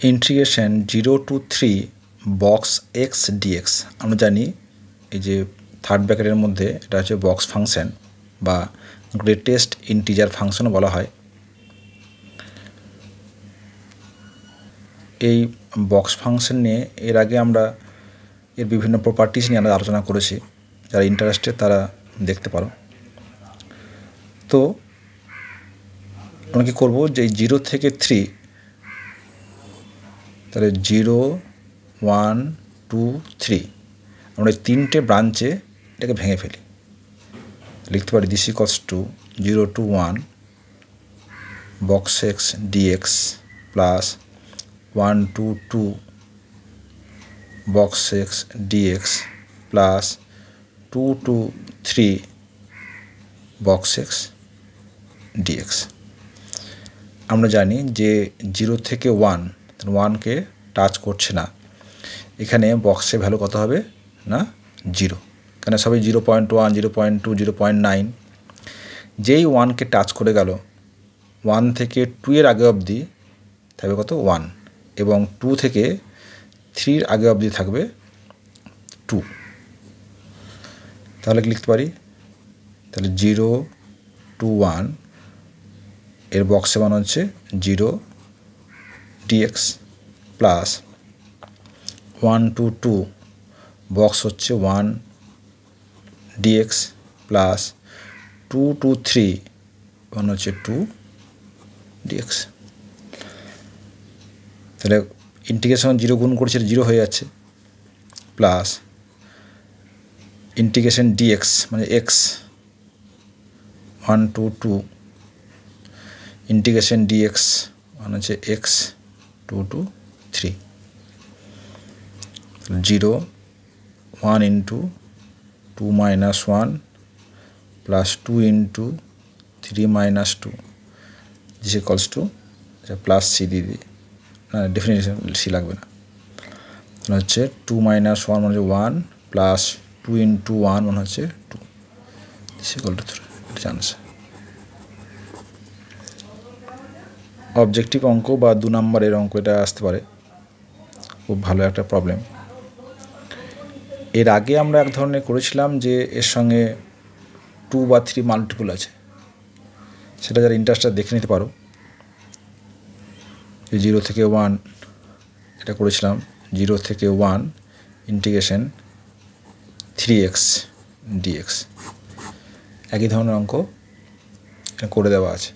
Integration 0 to 3 box x dx. আমরা জানি এই যে থার্ড ব্র্যাকেটের মধ্যে এটা হচ্ছে বক্স ফাংশন বা গ্রেটেস্ট ইন্টিজার ফাংশনও বলা হয়। এই বক্স ফাংশন নিয়ে এর আগে আমরা এর বিভিন্ন প্রপার্টিস নিয়ে আমরা আলোচনা করেছি, যারা ইন্টারেস্টেড তারা দেখতে পারো। তো আমরা কী করবো, যে 0 থেকে 3, তাহলে 0 1 2 3 আমরা এই তিনটে ব্রাঞ্চে এটাকে ভেঙে ফেলি। লিখতে পারি this equals to 0 to 1 box x dx plus 1 to 2 box x dx plus 2 to 3 box x dx. আমরা জানি যে 0 থেকে 1, 1কে টাচ করছে না, এখানে বক্সের ভ্যালু কত হবে না 0, কেন সবই 0.1 0.2 0.9। যেই 1কে টাচ করে গেল 1 থেকে 2 এর আগে অবধি থাকবে কত 1, এবং 2 থেকে 3 আগে অবধি থাকবে 2। তাহলে লিখতে পারি, তাহলে 0 to 1 এর বক্সে মান হচ্ছে 0 dx প্লাস 1 to 2 বক্স হচ্ছে 1 dx প্লাস 2 to 3 মান হচ্ছে 2 dx। তাহলে ইন্টিগ্রেশন 0 গুণ করছে 0 হয়ে যাচ্ছে, প্লাস ইন্টিগ্রেশন dx মানে x 1 to 2 ইন্টিগ্রেশন dx মানে হচ্ছে x 2 to 3, 0 1 into 2 minus 1 plus 2 into 3 minus 2 this equals to plus C দিয়ে দিই, না ডেফিনিশন সি লাগবে না, হচ্ছে 2 minus 1 মানে 1 প্লাস 2 into 1 মানে হচ্ছে 2 this equal to 3। এটা জানছে অবজেক্টিভ অঙ্ক বা 2 নম্বরের অঙ্ক এটা আসতে পারে, খুব ভালো একটা প্রবলেম। এর আগে আমরা এক ধরনের করেছিলাম যে এর সঙ্গে 2 বা 3 মাল্টিপল আছে, সেটা যারা ইন্টারেস্টেড দেখে নিতে পারো। 0 থেকে 1 এটা করেছিলাম, 0 থেকে 1 ইন্টিগ্রেশন 3x dx, একই ধরনের অঙ্ক করে দেওয়া আছে।